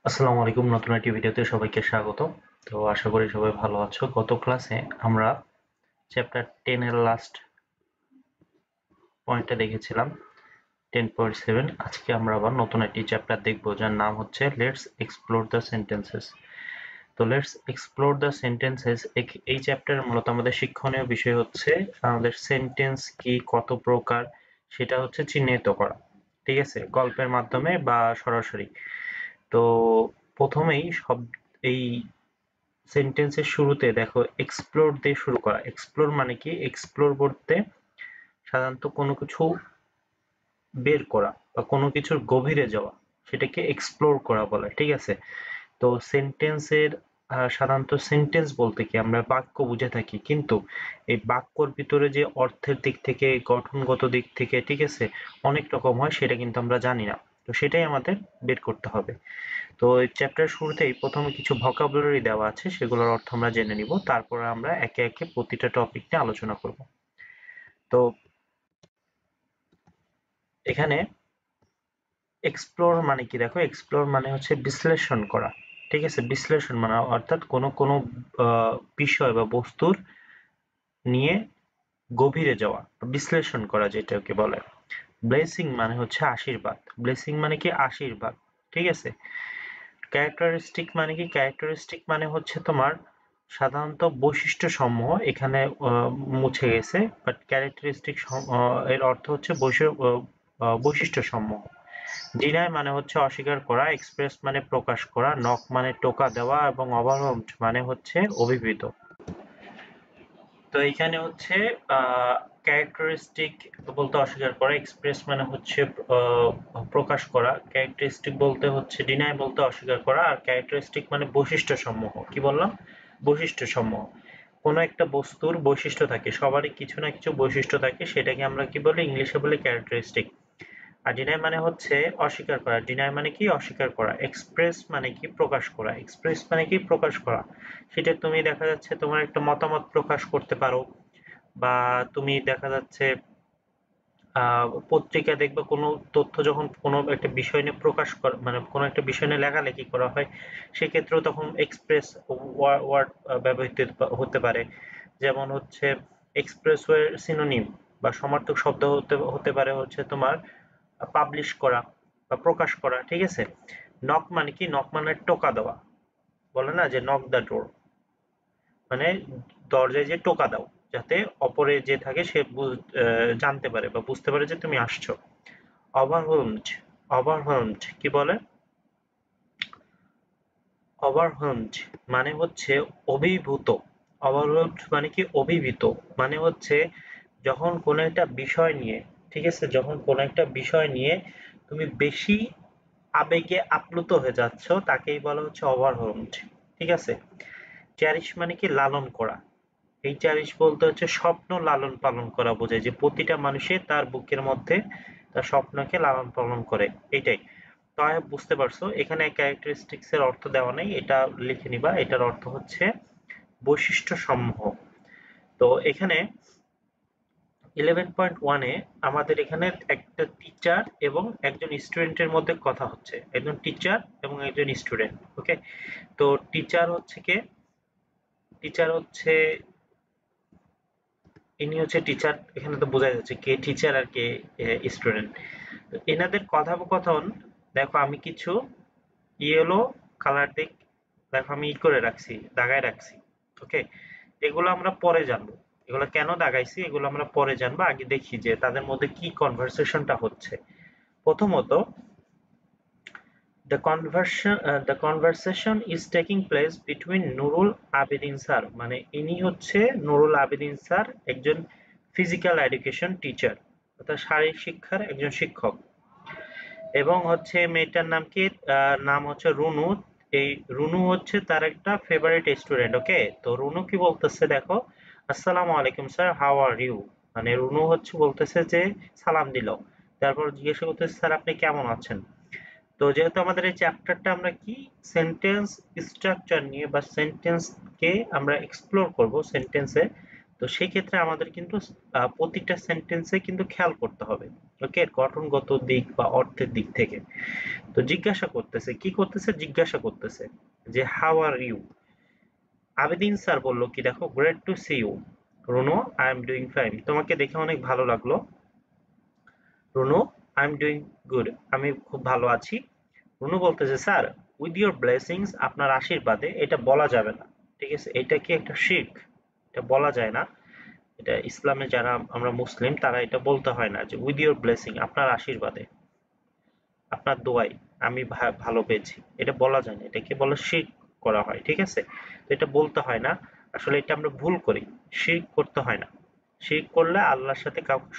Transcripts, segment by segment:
আসসালামু আলাইকুম। নতুন একটি ভিডিওতে সবাইকে স্বাগত। তো আশা করি সবাই ভালো আছো। গত ক্লাসে আমরা চ্যাপ্টার 10 এর লাস্ট পয়েন্টটা দেখেছিলাম 10.7। আজকে আমরা আবার নতুন একটি চ্যাপ্টার দেখব যার নাম হচ্ছে লেটস এক্সপ্লোর দ্য সেন্টেন্সেস। তো লেটস এক্সপ্লোর দ্য সেন্টেন্সেস এই চ্যাপ্টারের মূলত আমাদের শিক্ষণীয় বিষয় হচ্ছে আমাদের সেন্টেন্স কি, কত প্রকার, সেটা হচ্ছে চিহ্নিত করা। ঠিক আছে, গল্পের মাধ্যমে বা সরাসরি। তো প্রথমেই এই সেন্টেন্সের শুরুতে দেখো এক্সপ্লোর দিয়ে শুরু করা। এক্সপ্লোর মানে কি? এক্সপ্লোর বলতে সাধারণত কোনো কিছু বের করা বা কোনো কিছুর গভীরে যাওয়া, সেটাকে এক্সপ্লোর করা বলে। ঠিক আছে, তো সেন্টেন্সের সাধারণত সেন্টেন্স বলতে কি আমরা বাক্য বুঝে থাকি, কিন্তু এই বাক্যর ভিতরে যে অর্থের দিক থেকে, গঠনগত দিক থেকে, ঠিক আছে, অনেক রকম হয়, সেটা কিন্তু আমরা জানি না। তো সেটাই আমাদের বের করতে হবে। তো এই চ্যাপ্টার শুরুতেই প্রথমে কিছু ভোকাবুলারি দেওয়া আছে, সেগুলোর অর্থ আমরা জেনে নিব, তারপরে আমরা একে একে প্রতিটা টপিক নিয়ে আলোচনা করব। তো এখানে এক্সপ্লোর মানে কি? দেখো, এক্সপ্লোর মানে হচ্ছে বিশ্লেষণ করা। ঠিক আছে, বিশ্লেষণ মানে অর্থাৎ কোনো কোনো বিষয় বা বস্তুর নিয়ে গভীরে যাওয়া, বিশ্লেষণ করা যেটাকে বলে। ব্লেসিং মানে হচ্ছে আশীর্বাদ। ব্লেসিং মানে কি? আশীর্বাদ। ঠিক আছে। ক্যারেক্টারিস্টিক মানে কি? ক্যারেক্টারিস্টিক মানে হচ্ছে তোমার সাধারণত বৈশিষ্ট্য সমূহ, এখানে মুছে গেছে, বাট ক্যারেক্টারিস্টিক এর অর্থ হচ্ছে বৈশিষ্ট্য সমূহ। ডিনাই মানে হচ্ছে অস্বীকার করা, এক্সপ্রেস মানে প্রকাশ করা, নক মানে টোকা দেওয়া, এবং ওভারওয়েলমড মানে হচ্ছে অভিভূত। তো এইখানে হচ্ছে ক্যারেক্টারিস্টিক বলতে অস্বীকার করা, এক্সপ্রেস মানে হচ্ছে প্রকাশ করা, ক্যারেক্টারিস্টিক বলতে হচ্ছে ডিনাই বলতে অস্বীকার করা, আর ক্যারেক্টারিস্টিক মানে বৈশিষ্ট্য সমূহ। কি বললাম? বৈশিষ্ট্য সমূহ। কোনো একটা বস্তুর বৈশিষ্ট্য থাকে, সবারই কিছু না কিছু বৈশিষ্ট্য থাকে, সেটাকে আমরা কি বলি? ইংলিশে বলি ক্যারেক্টারিস্টিক। আর ডিনাই মানে হচ্ছে অস্বীকার করা। ডিনাই মানে কি? অস্বীকার করা। এক্সপ্রেস মানে কি? প্রকাশ করা। এক্সপ্রেস মানে কি? প্রকাশ করা। সেটা তুমি দেখা যাচ্ছে তোমার একটা মতামত প্রকাশ করতে পারো, বা তুমি দেখা যাচ্ছে পত্রিকা দেখবে, কোনো তথ্য যখন কোনো একটা বিষয় নিয়ে প্রকাশ করা, মানে কোনো একটা বিষয় নিয়ে লেখালেখি করা হয়, সেক্ষেত্রেও তখন এক্সপ্রেস ওয়ার্ড ব্যবহৃত হতে পারে। যেমন হচ্ছে এক্সপ্রেসওয়ে সিনোনিম বা সমার্থক শব্দ হতে হতে পারে হচ্ছে তোমার পাবলিশ করা বা প্রকাশ করা। ঠিক আছে। নক মানে কি? নক মানে টোকা দেওয়া। বলে না যে নক দ্য ডোর, মানে দরজায় যে টোকা দাও, যাতে অপরে যে থাকে সে জানতে পারে বা বুঝতে পারে যে তুমি আসছো। ওভারওয়েলমড। ওভারওয়েলমড কি বলে? ওভারওয়েলমড মানে হচ্ছে অভিভূত। ওভারওয়েলমড মানে কি? অভিভূত। মানে হচ্ছে যখন কোনো একটা বিষয় নিয়ে, ঠিক আছে, যখন কোনো একটা বিষয় নিয়ে তুমি বেশি আবেগে আপ্লুত হয়ে যাচ্ছ, তাকেই বলা হচ্ছে ওভারওয়েলমড। ঠিক আছে। চেরিশ মানে কি? লালন করা। এই চেরিশ বলতে হচ্ছে স্বপ্ন লালন পালন করা বোঝায়, যে প্রতিটা মানুষের তার বুকের মধ্যে তার স্বপ্নকে লালন পালন করে, এইটাই। তো আই হোপ বুঝতে পারছো। এখানে ক্যারেক্টারিস্টিক্স এর অর্থ দেওয়া নেই, এটা লিখে নিবা। এটার অর্থ হচ্ছে বৈশিষ্ট্য সমূহ। তো এখানে 11.1 এ আমাদের এখানে একটা টিচার এবং একজন স্টুডেন্টের মধ্যে কথা হচ্ছে, একজন টিচার এবং একজন স্টুডেন্ট। ওকে। তো টিচার হচ্ছে কে? টিচার হচ্ছে, ইনি হচ্ছে টিচার। এখানে তো বোঝা যাচ্ছে কে টিচার আর কে স্টুডেন্ট। এনাদের কথোপকথন, দেখো আমি কিছু ইয়েলো কালার দিক, দেখো আমি ই করে রাখছি, দাগায় রাখছি। ওকে। এগুলো আমরা পরে জানবো, এগুলো কেন দাগাইছি এগুলো আমরা পরে জানবো। আগে দেখি যে তাদের মধ্যে কি কনভারসেশনটা হচ্ছে। প্রথমত, the conversation is taking place between Nurul Abedin sir, মানে ইনি হচ্ছে নুরুল আবেদিন স্যার, একজন ফিজিক্যাল এডুকেশন টিচার, অর্থাৎ শারীরিক শিক্ষার একজন শিক্ষক, এবং হচ্ছে মেয়েটার নাম কি? নাম হচ্ছে রুনু। এই রুনু হচ্ছে তার একটা ফেভারিট স্টুডেন্ট। ওকে। তো রুনু কি বলতেছে দেখো, আসসালামু আলাইকুম স্যার, হাউ আর ইউ। মানে রুনু হচ্ছে বলতেছে যে সালাম দিল, তারপর জিজ্ঞাসা করতেছে স্যার আপনি কেমন আছেন। তো যেহেতু আমাদের এই চ্যাপ্টারটা আমরা কি সেন্টেন্স স্ট্রাকচার নিয়ে বা সেন্টেন্স কে আমরা এক্সপ্লোর করব সেন্টেন্সে, তো সেই ক্ষেত্রে আমাদের কিন্তু প্রতিটা সেন্টেন্সে কিন্তু খেয়াল করতে হবে। ওকে, গঠনগত দিক বা অর্থের দিক থেকে। তো জিজ্ঞাসা করতেছে, কি করতেছে, জিজ্ঞাসা করতেছে যে how are you. Abedin sir বলল কি, দেখো, great to see you Runo, I am doing fine. তোমাকে দেখে অনেক ভালো লাগলো Runo, I am doing good, আমি খুব ভালো আছি। রুনু বলতেছে স্যার, উইথ ইউর ব্লেসিংস, আপনার আশীর্বাদে। এটা বলা যাবে না, ঠিক আছে, এটা কি একটা শিরক, এটা বলা যায় না। এটা ইসলামে যারা আমরা মুসলিম তারা এটা বলতে হয় না যে উইথ ইউর ব্লেসিং, আপনার আশীর্বাদে, আপনার দোয়ায় আমি ভালো পেয়েছি, এটা বলা যায় না, এটাকে বলে শিরক করা হয়, ঠিক আছে। তো এটা বলতে হয় না, আসলে এটা আমরা ভুল করি, শিরক করতে হয় না। শিরক করলে আল্লাহর সাথে কাউকে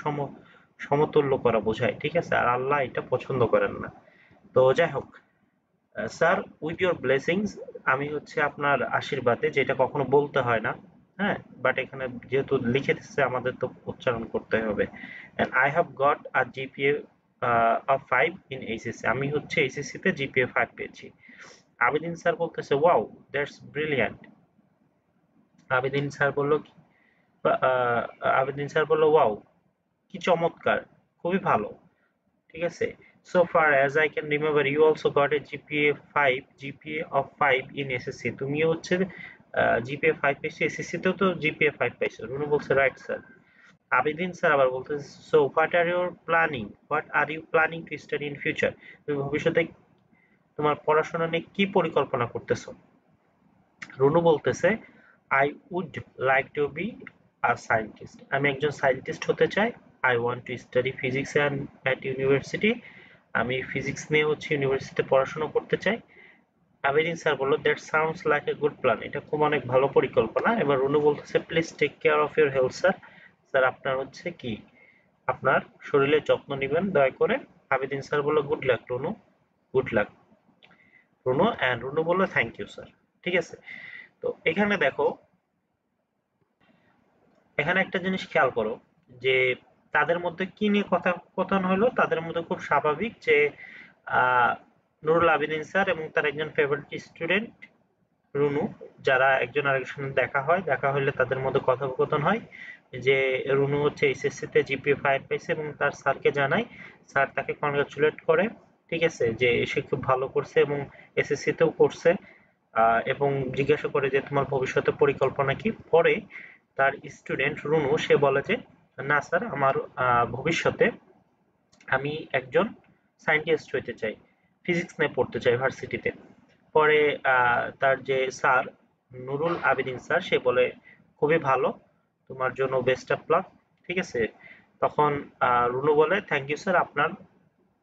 সমতুল্য করা বোঝায়, ঠিক আছে, আর আল্লাহ এটা পছন্দ করেন না। তো যাই হোক, স্যার উইথ ইউর ব্লেসিংস, আমি হচ্ছে আপনার আশীর্বাদে, যেটা কখনো বলতে হয় না, হ্যাঁ, বাট এখানে যেহেতু লিখে দিচ্ছে আমাদের তো উচ্চারণ করতে হবে। And I have got a GPA of 5 in HSC, আমি হচ্ছে এইচএসসি তে জিপিএ 5 পেয়েছি। আবেদিন স্যার বলতেছে wow, that's brilliant. Abedin sir বলল কি, আহ, আবেদিন স্যার বলল ওয়াও, কি চমৎকার, খুবই ভালো, ঠিক আছে। So far as I can remember, you also got a GPA 5, GPA of 5 in SSC. তুমিও হচ্ছে GPA 5 পেয়েছো, এসএসসি তেও তো GPA 5 পাইছো। রুনু বলছে রাইট স্যার। আবেদিন স্যার আবার বলতেছে so what are you planning to study in future, তুমি ভবিষ্যতে তোমার পড়াশোনা নিয়ে কি পরিকল্পনা করতেছো। রুনু বলতেছে I would like to be a scientist, আমি একজন সায়েন্টিস্ট হতে চাই। I want to study physics at university, আমি ফিজিক্স নিয়ে হচ্ছে ইউনিভার্সিটিতে পড়াশোনা করতে চাই। আবেদিন স্যার বলল that sounds like a good plan, এটা খুব অনেক ভালো পরিকল্পনা। এবার রুনু বলতেছে please take care of your health sir, sir আপনার হচ্ছে কি, আপনার শরীরের যত্ন নেবেন দয়া করে। আবেদিন স্যার বলল good lakh Runu, good luck Runu, and Runu বলল থ্যাংক ইউ স্যার, ঠিক আছে। তো এখানে দেখো, এখানে একটা জিনিস খেয়াল করো যে তাদের মধ্যে কি নিয়ে কথোপকথন হলো। তাদের মধ্যে খুব স্বাভাবিক যে নুরুল আবেদিন স্যার এবং তার একজন ফেভারিট স্টুডেন্ট রুনু, যারা একজন আরেকজনের দেখা হয়, দেখা হলে তাদের মধ্যে কথোপকথন হয় যে রুনু হচ্ছে এইচএসসি তে জিপিএ 5 পাইছে এবং তার স্যারকে জানায়, স্যার তাকে কনগ্রাচুলেট করে, ঠিক আছে, যে সে খুব ভালো করছে এবং এসএসসি তেও করছে, এবং জিজ্ঞাসা করে যে তোমার ভবিষ্যতে পরিকল্পনা কি। পরে তার স্টুডেন্ট রুনু সে বলে যে না স্যার, আমার ভবিষ্যতে আমি একজন সায়েন্টিস্ট হইতে চাই, ফিজিক্স নিয়ে পড়তে চাই ভার্সিটিতে। পরে তার যে স্যার নুরুল আবেদিন স্যার সে বলে খুবই ভালো, তোমার জন্য বেস্ট অফ লাক, ঠিক আছে। তখন রুনু বলে থ্যাংক ইউ স্যার,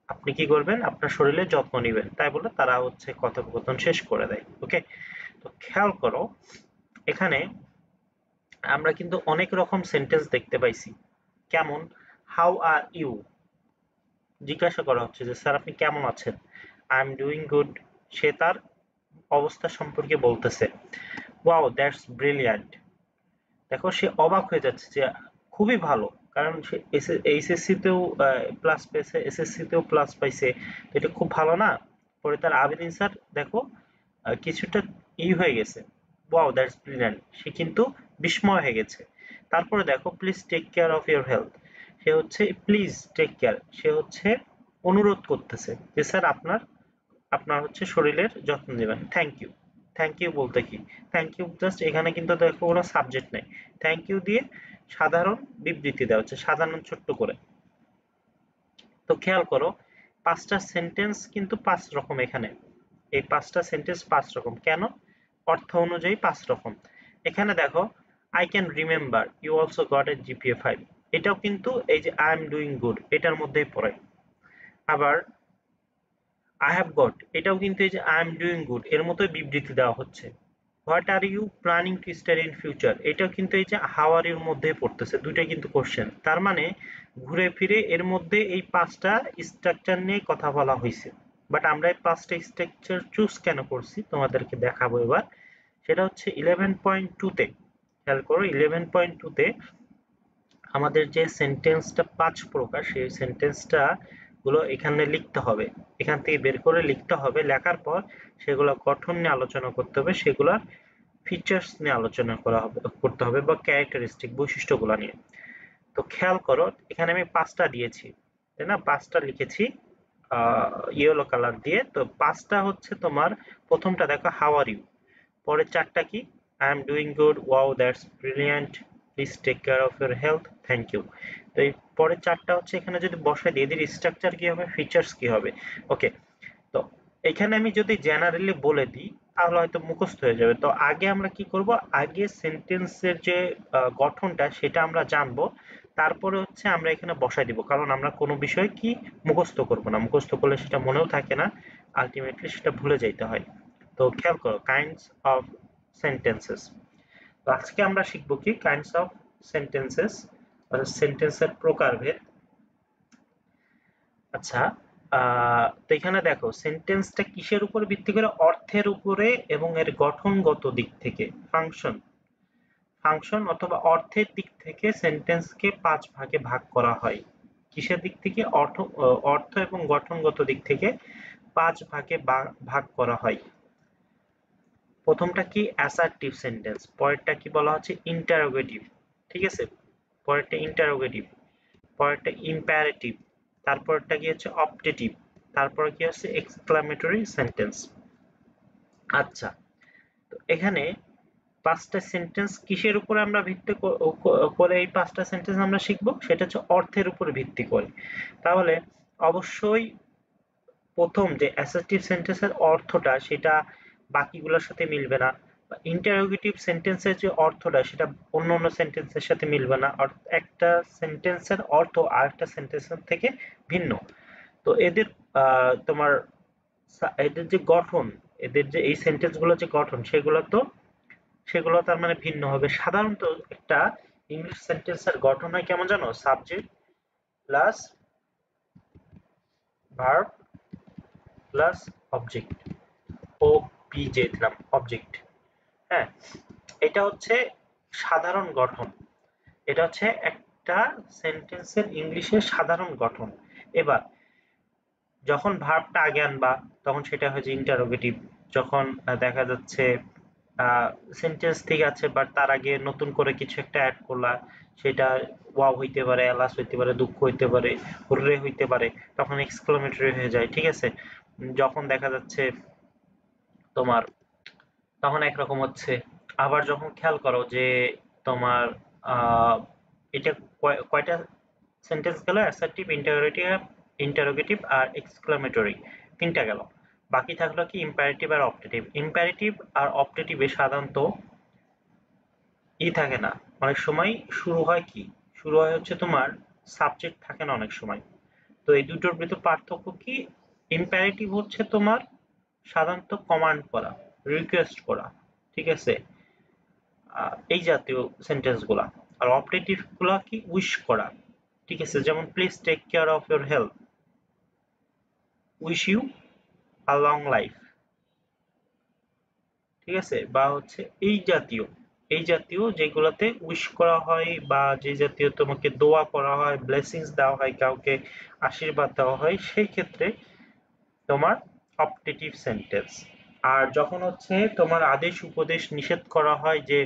আপনি কি করবেন, আপনার শরীরের যত্ন নেবেন, তাই বলে তারা হচ্ছে কথোপকথন শেষ করে দেয়। ওকে, তো খেয়াল করো এখানে আমরা কিন্তু অনেক রকম সেন্টেন্স দেখতে পাইছি। কেমন, হাউ আর ইউ, জিজ্ঞাসা করা হচ্ছে যে স্যার আপনি কেমন আছেন। আই এম ডুইং গুড, সে তার অবস্থা সম্পর্কে বলতেছে। ওয়াও দ্যাটস ব্রিলিয়ান্ট, দেখো সে অবাক হয়ে যাচ্ছে যে খুবই ভালো, কারণ সে এইচএসসি তেও প্লাস পেয়েছে, এসএসসি তেও প্লাস পাইছে, তো এটা খুব ভালো না। পরে তার আবেদিন স্যার দেখো কিছুটা হয়ে গেছে, ওয়াও দ্যাটস ব্রিলিয়ান্ট, সে কিন্তু বিস্ময় হয়ে গেছে। তারপরে দেখো please take care of your health, সে হচ্ছে প্লিজ টেক কেয়ার, সে হচ্ছে অনুরোধ করতেছে যে স্যার আপনার আপনার হচ্ছে শরীরের যত্ন নেবেন। থ্যাংক ইউ, থ্যাংক ইউ বলতে কি, থ্যাংক ইউ জাস্ট এখানে কিন্তু দেখো কোনো সাবজেক্ট নেই, থ্যাংক ইউ দিয়ে সাধারণ বিবৃতি দেওয়া হচ্ছে, সাধারণ ছোট্ট করে। তো খেয়াল করো পাঁচটা সেন্টেন্স কিন্তু পাঁচ রকম এখানে, এই পাঁচটা সেন্টেন্স পাঁচ রকম কেন, অর্থ অনুযায়ী পাঁচ রকম। এখানে দেখো I can remember you also got a GPA 5, এটাও কিন্তু এই যে আই এম ডুইং গুড এটার মধ্যেই পড়ে। আবার আই হ্যাভ গট, এটাও কিন্তু এই যে আই এম ডুইং গুড এর মতোই বিবৃতি দেওয়া হচ্ছে। What are you planning to study in future, এটাও কিন্তু এই যে হাউ আর ইউর মধ্যেই পড়তেছে, দুইটাই কিন্তু কোশ্চেন। তার মানে ঘুরে ফিরে এর মধ্যে এই পাঁচটা স্ট্রাকচার নিয়ে কথা বলা হয়েছে। বাট আমরা এই পাঁচটা স্ট্রাকচার চুজ কেন করছি তোমাদেরকে দেখাবো এবার। সেটা হচ্ছে 11.2 তে, খেয়াল করো 11.2 তে আমাদের যে সেন্টেন্সটা পাঁচ প্রকার, সেই সেন্টেন্সটা গুলো এখানে লিখতে হবে, এখান থেকে বের করে লিখতে হবে, লেখার পর সেগুলো গঠন নিয়ে আলোচনা করতে হবে, সেগুলোর ফিচার্স নিয়ে আলোচনা করতে হবে বা ক্যারেক্টারিস্টিক বৈশিষ্ট্যগুলো নিয়ে। তো খেয়াল করো এখানে আমি পাঁচটা দিয়েছি, তাই না? 5টা লিখেছি ইয়েলো কালার দিয়ে। তো 5টা হচ্ছে তোমার, প্রথমটা দেখো হাউ আর ইউ, পরের 4টা কি I am doing good, wow that's brilliant, please take care of your health, thank you. তো এই পরের 4টা হচ্ছে এখানে যদি বসাই দিই, এদের স্ট্রাকচার কি হবে, ফিচার্স কি হবে। ওকে, তো এখানে আমি যদি জেনারেলি বলে দিই তাহলে হয়তো মুখস্থ হয়ে যাবে। তো আগে আমরা কি করব, আগে সেন্টেন্সের যে গঠনটা সেটা আমরা জানবো, তারপরে হচ্ছে আমরা এখানে বসাই দিব, কারণ আমরা কোনো বিষয় কি মুখস্থ করব না, মুখস্থ করলে সেটা মনেও থাকে না, আলটিমেটলি সেটা ভুলে যাইতে হয়। তো খেয়াল করো, কাইন্ডস অফ সেন্টেন্সেস। তো আজকে আমরা শিখবো কি কাইন্ডস অফ সেন্টেন্সেস, সেন্টেন্সের প্রকারভেদ। আচ্ছা, তো এখানে দেখো সেন্টেন্সটা কিসের উপর ভিত্তি করে, অর্থের উপরে এবং এর গঠনগত দিক থেকে, ফাংশন ফাংশন অথবা অর্থের দিক থেকে সেন্টেন্সকে 5 ভাগে ভাগ করা হয়। কিসের দিক থেকে, অর্থ এবং গঠনগত দিক থেকে 5 ভাগে ভাগ করা হয়। প্রথমটা কি অ্যাসার্টিভ সেন্টেন্স, পরেরটা কি বলা হচ্ছে ইন্টারোগেটিভ, ঠিক আছে, পরেরটা ইন্টারোগেটিভ, পরেরটা ইম্পারেটিভ, তারপরটা কি হচ্ছে অপটেটিভ, তারপরে কি হচ্ছে এক্সক্লামেটরি সেন্টেন্স। আচ্ছা, তো এখানে 5টা সেন্টেন্স কিসের উপর আমরা ভিত্তি করে এই 5টা সেন্টেন্স আমরা শিখবো, সেটা হচ্ছে অর্থের উপর ভিত্তি করে। তাহলে অবশ্যই প্রথম যে অ্যাসার্টিভ সেন্টেন্সের অর্থটা সেটা বাকিগুলোর সাথে মিলবে না, ইন্টারোগেটিভ সেন্টেন্সের যে অর্থটা সেটা অন্য অন্য সেন্টেন্সের সাথে মিলবে না, একটা সেন্টেন্সের অর্থ আরেকটা সেন্টেন্সের থেকে ভিন্ন। তো এদের তোমার এদের যে গঠন, এদের যে এই সেন্টেন্স গুলো যে গঠন, সেগুলো তার মানে ভিন্ন হবে। সাধারণত একটা ইংলিশ সেন্টেন্সের গঠন হয় কেমন জানো, subject plus verb plus object, ও পিজে দিলাম অবজেক্ট। হ্যাঁ, এটা হচ্ছে সাধারণ গঠন, এটা হচ্ছে একটা সেন্টেন্সের ইংলিশের সাধারণ গঠন। এবার যখন ভার্বটা আগে আনবা তখন সেটা হচ্ছে ইন্টারোগেটিভ। যখন দেখা যাচ্ছে সেন্টেন্স ঠিক আছে বাট তার আগে নতুন করে কিছু একটা অ্যাড করলা, সেটা ওয়াও হইতে পারে, এলাস হইতে পারে, দুঃখ হইতে পারে, হুররে হইতে পারে, তখন এক্সক্লেমেটরি হয়ে যায়, ঠিক আছে। যখন দেখা যাচ্ছে তোমার, তখন একরকম হচ্ছে। আবার যখন খেয়াল করো যে তোমার আহ এটা কয়টা সেন্টেন্স গেল, অ্যাসার্টিভ, ইন্টারোগেটিভ আর এক্সক্লামেটরি, 3টা গেল। বাকি থাকলো কি ইম্পারেটিভ আর অপটেটিভ। ইম্পারেটিভ আর অপটেটিভে সাধারণত থাকে না, অনেক সময় শুরু হয় কি, শুরু হয় হচ্ছে তোমার সাবজেক্ট থাকে না অনেক সময়। তো এই দুটোর ভিতর পার্থক্য কি, ইম্পারেটিভ হচ্ছে তোমার সাধারণত কমান্ড করা, রিকোয়েস্ট করা, ঠিক আছে, এই জাতীয় সেন্টেন্স গুলা। আর অপটেটিভ গুলা কি উইশ করা, ঠিক আছে, যেমন please take care of your health, wish you a long life, ঠিক আছে, বা হচ্ছে এই জাতীয় যেগুলাতে উইশ করা হয় বা যে জাতীয় তোমাকে দোয়া করা হয়, ব্লেসিংস দেওয়া হয়, কাউকে আশীর্বাদ দেওয়া হয়, সেই ক্ষেত্রে তোমার অপটেটিভ সেন্টেন্স। আর যখন হচ্ছে তোমার আদেশ উপদেশ নিষেধ করা হয় যে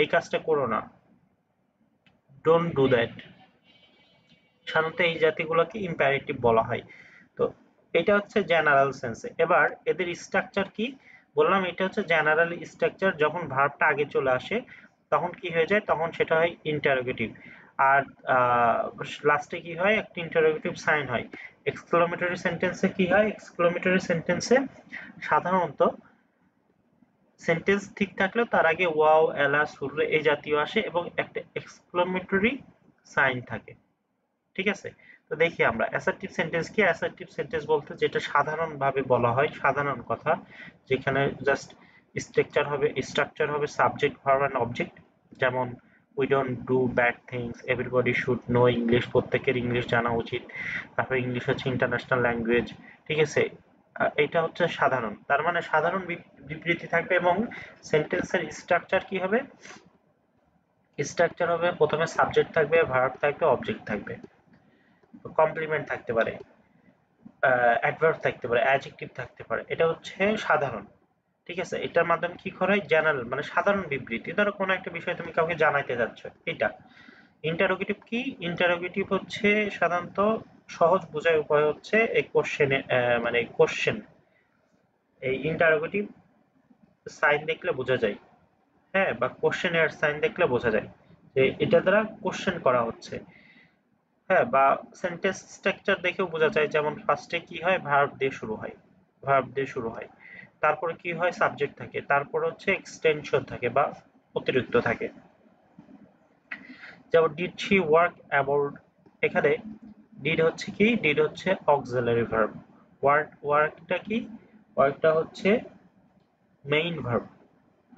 এই কাজটা করো না, ডোন্ট ডু দ্যাট, সাধারণত এই জাতিগুলোকে ইম্পারেটিভ বলা হয়। তো এটা হচ্ছে জেনারেল সেন্সে। এবার এদের স্ট্রাকচার কি বললাম, এটা হচ্ছে জেনারেল স্ট্রাকচার। যখন ভার্বটা আগে চলে আসে তখন কি হয়ে যায়, তখন সেটা হয় ইন্টারোগেটিভ। আর লাস্টে কি হয়, একটা ইন্টারোগেটিভ সাইন হয়। এক্সক্লেমেটরি সেন্টেন্সে কি হয়, এক্সক্লেমেটরি সেন্টেন্সে সাধারণত সেন্টেন্স ঠিক থাকলেও তার আগে ওয়াও, এলা, সুররে এই জাতীয় আসে এবং একটা এক্সক্লেমেটরি সাইন থাকে, ঠিক আছে। তো দেখি আমরা অ্যাসার্টিভ সেন্টেন্স কি। অ্যাসার্টিভ সেন্টেন্স বলতে যেটা সাধারণভাবে বলা হয়, সাধারণ কথা, যেখানে জাস্ট স্ট্রাকচার হবে সাবজেক্ট, ভার্ব এন্ড অবজেক্ট। যেমন we don't do bad things, everybody should know English, প্রত্যেকের ইংলিশ জানা উচিত, তারপরে ইংলিশ হচ্ছে ইন্টারন্যাশনাল ল্যাঙ্গুয়েজ, ঠিক আছে। এটা হচ্ছে সাধারণ, তার মানে সাধারণ বিবৃতি থাকবে এবং সেন্টেন্সের স্ট্রাকচার কি হবে, স্ট্রাকচার হবে প্রথমে সাবজেক্ট থাকবে, ভার্ব থাকবে, অবজেক্ট থাকবে, কমপ্লিমেন্ট থাকতে পারে, অ্যাডভার্ব থাকতে পারে, অ্যাডজেক্টিভ থাকতে পারে। এটা হচ্ছে সাধারণ, ঠিক আছে। এটার মাধ্যমে কি করা হয়, জেনারেল মানে সাধারণ বিবৃতি। ধরো কোনো একটা বিষয় তুমি কাউকে জানাইতে যাচ্ছ, এটা। ইন্টারোগেটিভ কি, ইন্টারোগেটিভ হচ্ছে সাধারণত সহজ বোঝার উপায় হচ্ছে এই কোশ্চেনে মানে কোশ্চেন এই ইন্টারোগেটিভ সাইন দেখলে বোঝা যায়, হ্যাঁ, বা কোশ্চেনের সাইন দেখলে বোঝা যায় যে এটা দ্বারা কোশ্চেন করা হচ্ছে, হ্যাঁ, বা সেন্টেন্স স্ট্রাকচার দেখেও বোঝা যায়। যেমন ফার্স্টে কি হয়, ভার্ব দিয়ে শুরু হয়, ভার্ব দিয়ে শুরু হয়, তারপরে কি হয়, সাবজেক্ট থাকে, তারপর হচ্ছে এক্সটেনশন থাকে বা অতিরিক্ত থাকে। যেমন ডিড শি ওয়ার্ক অ্যাবাউট, এখানে ডিড হচ্ছে কি, ডিড হচ্ছে অক্সিলারি ভার্ব, ওয়ার্কটা কি, ওয়ার্কটা হচ্ছে মেইন ভার্ব,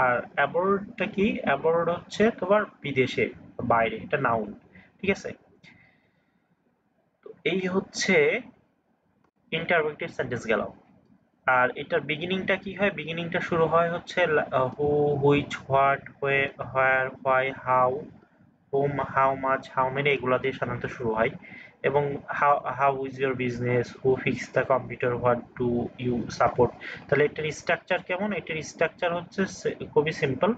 আর অ্যাবোর্ডটা কি, অ্যাবোর্ড হচ্ছে তোমার বিদেশে, বাইরে, এটা নাউন, ঠিক আছে। তো এই হচ্ছে ইন্টারোগেটিভ সেন্টেন্স গেল। আর এটার বিগিনিংটা কি হয়, বিগিনিংটা শুরু হয় হচ্ছে who, which, what, where, why, how, home, how much, how many, এগুলা দিয়ে সাধারণত শুরু হয়। এবং how is your business, who fix the computer, what do you support. তাহলে এটার স্ট্রাকচার কেমন, এটার স্ট্রাকচার হচ্ছে খুবই সিম্পল,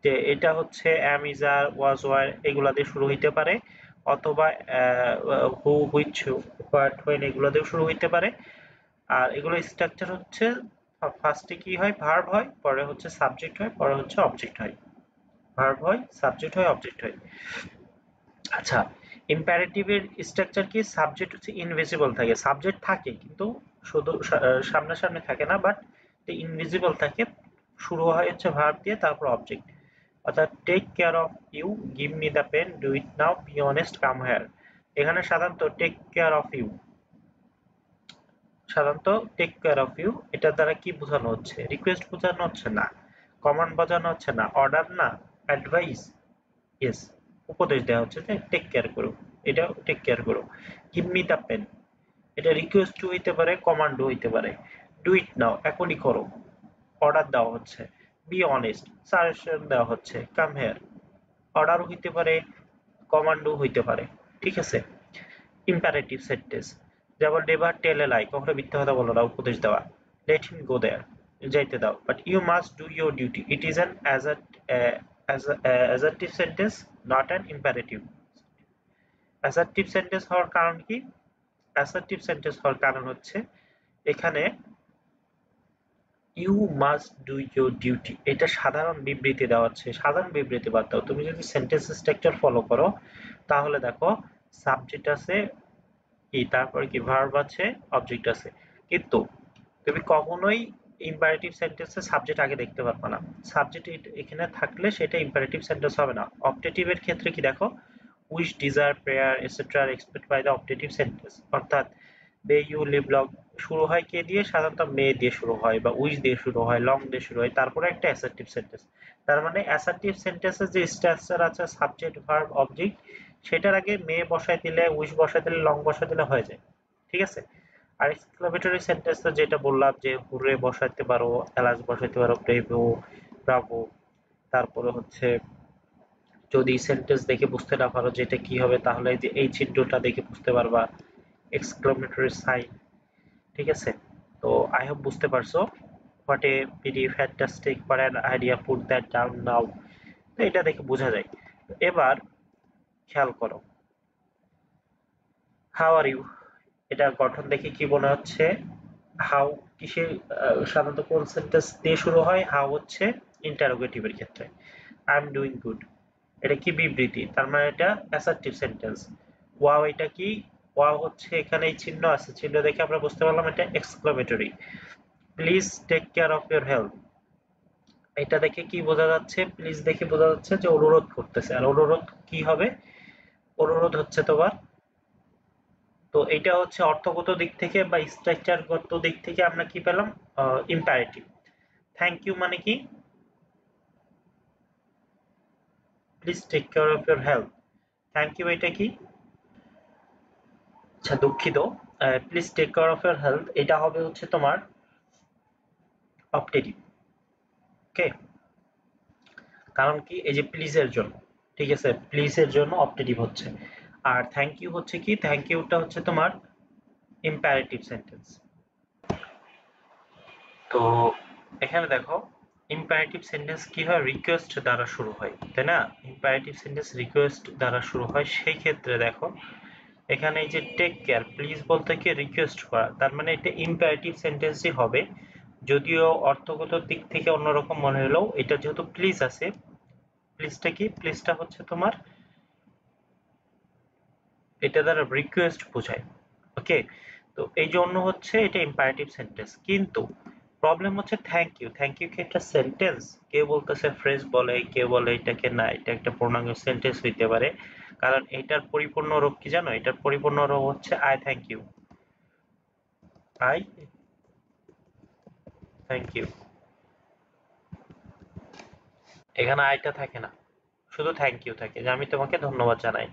যে এটা হচ্ছে অ্যাম, ইজ, আর, ওয়াজ, ওয়ার, এগুলা দিয়ে শুরু হইতে পারে, অথবা হু, হুইচ, হোয়াট, হোয়েন, এগুলা দিয়ে শুরু হইতে পারে। আর এগুলো স্ট্রাকচার হচ্ছে ফার্স্টে কি হয়, ভার্ব হয়, পরে হচ্ছে সাবজেক্ট হয়, পরে হচ্ছে অবজেক্ট হয়, ভার্ব হয়, সাবজেক্ট হয়, অবজেক্ট হয়। আচ্ছা, ইম্পারেটিভের স্ট্রাকচার কি, সাবজেক্ট হচ্ছে ইনভিজিবল থাকে, সাবজেক্ট থাকে কিন্তু শুধু সামনাসামনি থাকে না, বাট ইনভিজিবল থাকে, শুরু হয় হচ্ছে ভার্ব দিয়ে, তারপর অবজেক্ট। অর্থাৎ take care of you, give me the pen, do it now, be honest, come here. এখানে সাধারণত টেক কেয়ার অফ ইউ, সাধারণত টেক কেয়ার অফ ইউ, এটা দ্বারা কি বোঝানো হচ্ছে, রিকোয়েস্ট বোঝানো হচ্ছে না, কমান্ড বোঝানো হচ্ছে না, অর্ডার না, অ্যাডভাইস, ইয়েস, উপদেশ দেওয়া হচ্ছে যে টেক কেয়ার করো, এটা টেক কেয়ার করো। গিভ মি দ্য পেন, এটা রিকোয়েস্ট হইতে পারে, কমান্ড হইতে পারে। ডু ইট নাও, এখনই করো, অর্ডার দেওয়া হচ্ছে। বি অনেস্ট, সাজেশন দেওয়া হচ্ছে। কাম হেয়ার, অর্ডারও হইতে পারে, কমান্ডও হইতে পারে, ঠিক আছে। ইম্পারেটিভ সেন্টেন্স, যেমন নেভার টেল এ লাই, কখনো মিথ্যা কথা বলো না, উপদেশ দেওয়া। লেট হিম গো দেয়ার, যাইতে দাও, but you must do your duty, it is an assertive sentence, not an imperative. Assertive sentence হওয়ার কারণ কি, অ্যাসার্টিভ সেন্টেন্স হওয়ার কারণ হচ্ছে এখানে you must do your duty, এটা সাধারণ বিবৃতি দেওয়া হচ্ছে, সাধারণ বিবৃতি বাদ দাও, তুমি যদি সেন্টেন্স স্ট্রাকচার ফলো করো তাহলে দেখো সাবজেক্ট আছে কি, তারপরে কি ভার্ব আছে, অবজেক্ট আছে, কিন্তু তুমি কখনোই ইম্পারেটিভ সেন্টেন্সে সাবজেক্ট আগে দেখতে পারবে না। সাবজেক্ট এখানে থাকলে সেটা ইম্পারেটিভ সেন্টেন্স হবে না। অপটেটিভের ক্ষেত্রে কি দেখো, উইশ, ডিজায়ার, প্রেয়ার এটসেট্রা আর expect by the optative sentence, অর্থাৎ মে ইউ লিভ লং শুরু হয় কে দিয়ে, সাধারণত মে দিয়ে শুরু হয়, বা উইশ দিয়ে শুরু হয়, লং দিয়ে শুরু হয়, তারপরে একটা অ্যাসার্টিভ সেন্টেন্স। তার মানে অ্যাসার্টিভ সেন্টেন্সের যে স্ট্রাকচার আছে, সাবজেক্ট, ভার্ব, অবজেক্ট, সেটার আগে মে বসায় দিলে, উইশ বসায় দিলে, লং বসায় দিলে হয়ে যায়, ঠিক আছে। আর এক্সক্লামেটরি সেন্টেন্স যেটা বললাম, যে হুররে বসাইতে পারো, এলাচ বসাইতে পারো, ব্রেভো, ব্রাভো, তারপরে হচ্ছে যদি সেন্টেন্স দেখে বুঝতে না পারো যে এটা কি হবে, তাহলে যে এই চিহ্নটা দেখে বুঝতে পারবা, এক্সক্লামেটরি সাইন, ঠিক আছে। তো আই হোপ বুঝতে পারছো। What a very fantastic, for an idea, put that down now, তো এটা দেখে বোঝা যায়। এবার খেয়াল করো, হাউ আর ইউ, এটা গঠন দেখে কি মনে হচ্ছে, হাউ কিসে সাধারণত কোন সেন্টেন্স দিয়ে শুরু হয়, হাউ হচ্ছে ইন্টারোগেটিভের ক্ষেত্রে, আই এম ডুইং গুড, এটা কি বিবৃতি, তার মানে এটা অ্যাসার্টিভ সেন্টেন্স। ওয়াও, এটা কি, ওয়াও হচ্ছে এখানে এই চিহ্ন আছে, চিহ্ন দেখে আমরা বুঝতে পারলাম এটা exclamatory. Please take care of your health, এটা দেখে কি বোঝা যাচ্ছে, প্লিজ দেখে বোঝা যাচ্ছে যে অনুরোধ করতেছে, আর অনুরোধ কি হবে, অনুরোধ হচ্ছে তোমার, তো এটা হচ্ছে অর্থগত দিক থেকে বা স্ট্রাকচারগত দিক থেকে আমরা কি পেলাম, ইম্পারেটিভ। থ্যাংক ইউ মানে কি, please take care of your health, thank you এটা কি, আচ্ছা দুঃখিত, please take care of your health, এটা হবে হচ্ছে তোমার অপটেটিভ, ওকে। কারণ কি, এই যে প্লিজের জন্য, ঠিক আছে, প্লিজের জন্য অপটেটিভ হচ্ছে। আর থ্যাংক ইউ হচ্ছে কি, থ্যাংক ইউটা হচ্ছে তোমার ইম্পারেটিভ সেন্টেন্স। তো এখানে দেখো, ইম্পারেটিভ সেন্টেন্স কি হয়, রিকোয়েস্ট দ্বারা শুরু হয়, তাই না, ইম্পারেটিভ সেন্টেন্স রিকোয়েস্ট দ্বারা শুরু হয়, সেই ক্ষেত্রে দেখো এখানে এই যে টেক কেয়ার, প্লিজ বলতে কি রিকোয়েস্ট করা, তার মানে এটা ইম্পারেটিভ সেন্টেন্সই হবে, যদিও অর্থগত দিক থেকে অন্যরকম মনে হলেও এটা যেহেতু প্লিজ আছে, প্লিজটা কি, প্লিজটা হচ্ছে তোমার এটা দ্বারা রিকোয়েস্ট বোঝায়। ওকে, তো এই জন্য হচ্ছে এটা ইম্পারেটিভ সেন্টেন্স। কিন্তু প্রবলেম হচ্ছে থ্যাংক ইউ, থ্যাংক ইউ কি একটা সেন্টেন্স? কেউ বলতেছে ফ্রেজ বলে, কেউ বলে এটাকে না এটা একটা পূর্ণাঙ্গ সেন্টেন্স হইতে পারে, কারণ এটার পরিপূর্ণ রূপ কি জানো? এটার পরিপূর্ণ রূপ হচ্ছে I thank you, I thank you. এখানে আইটা থাকে না, শুধু থ্যাংক ইউ থাকে, যে আমি তোমাকে ধন্যবাদ জানাই।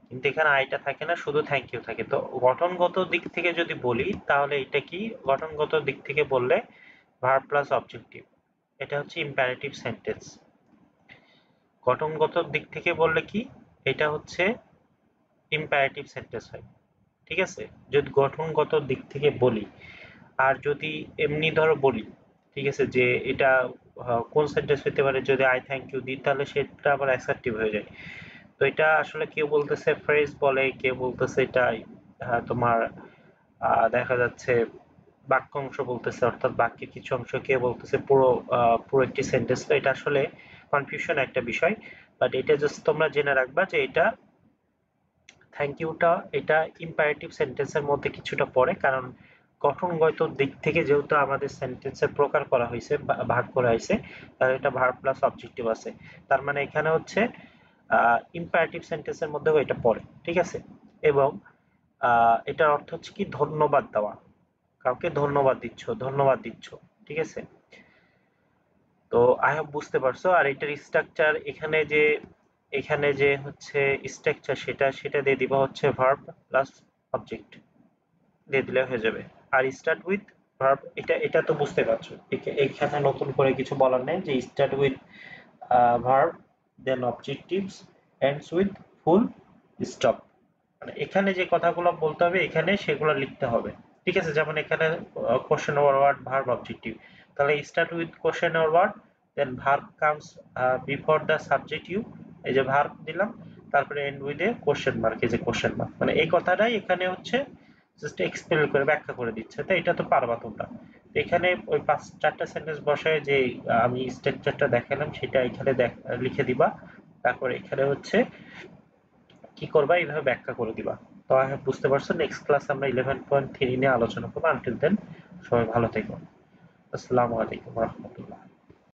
কিন্তু এখানে আইটা থাকে না, শুধু থ্যাংক ইউ থাকে। তো গঠনগত দিক থেকে যদি বলি তাহলে এটা কি, গঠনগত দিক থেকে বললে ভার্ব প্লাস অবজেক্টিভ, এটা হচ্ছে ইম্পারেটিভ সেন্টেন্স। গঠনগত দিক থেকে বললে কি, এটা হচ্ছে ইম্পারেটিভ সেন্টেন্স হয়। ঠিক আছে, যদি গঠনগত দিক থেকে বলি। আর যদি এমনি ধরো বলি, ঠিক আছে, যে এটা কোন সেন্টেন্স হতে পারে, যদি আই থ্যাংক ইউ দিই তাহলে সেটা আবার অ্যাসার্টিভ হয়ে যায়। তো এটা আসলে কেউ বলতেছে ফ্রেজ বলে, কেউ বলতেছে এটা তোমার দেখা যাচ্ছে বাক্যাংশ বলতেছে, অর্থাৎ বাক্যের কিছু অংশ, কেউ বলতেছে পুরো পুরো একটি সেন্টেন্স। তো এটা আসলে কনফিউশন একটা বিষয়, বাট এটা জাস্ট তোমরা জেনে রাখবা যে এটা থ্যাংক ইউটা এটা ইম্পারেটিভ সেন্টেন্সের মধ্যে কিছুটা পড়ে, কারণ গঠনগত দিক থেকে যেহেতু আমাদের সেন্টেন্সের প্রকার করা হয়েছে, ভাগ করা হয়েছে, তাহলে এটা ভার্ব প্লাস অবজেক্টিভ আছে। তার মানে এখানে হচ্ছে ইম্পারেটিভ সেন্টেন্সের মধ্যেও এটা পড়ে। ঠিক আছে, এবং এটার অর্থ হচ্ছে কি ধন্যবাদ দেওয়া, কাউকে ধন্যবাদ দিচ্ছ, ধন্যবাদ দিচ্ছ। ঠিক আছে, তো আই হোপ বুঝতে পারছো। আর এটার স্ট্রাকচার এখানে যে হচ্ছে স্ট্রাকচার, সেটা সেটা দিয়ে দিবা হচ্ছে ভার্ব প্লাস অবজেক্ট দিয়ে দিলে হয়ে যাবে। আর স্টার্ট উইথ ভার্ব, এটা এটা তো বুঝতে পারছো, এখানে নতুন করে কিছু বলার নেই, যে start with verb then objectives ends with full stop. মানে এখানে যে কথাগুলো বলতে হবে এখানে সেগুলো লিখতে হবে। ঠিক আছে, যেমন এখানে question or word verb objective, তাহলে start with question or word then verb comes before the subject you, এই যে ভার্ব দিলাম, তারপরে end with a question mark, এই যে কোশ্চেন মার্ক, মানে এই কথাটাই এখানে হচ্ছে জাস্ট এক্সপ্লেন করে ব্যাখ্যা করে দিচ্ছে। তো এটা তো পারবা তোমরা। তো এখানে ওই 5-4টা সেন্টেন্স বসায় যে আমি স্ট্রাকচারটা দেখালাম সেটা এখানে লিখে দিবা, তারপর এখানে হচ্ছে কি করবা, এইভাবে ব্যাখ্যা করে দিবা। তো আই হোপ বুঝতে পারছো। নেক্সট ক্লাস আমরা 11.3 নিয়ে আলোচনা করবো। আনটিল দেন সবাই ভালো থেকো। আসসালামু আলাইকুম রহমতুল্লাহ।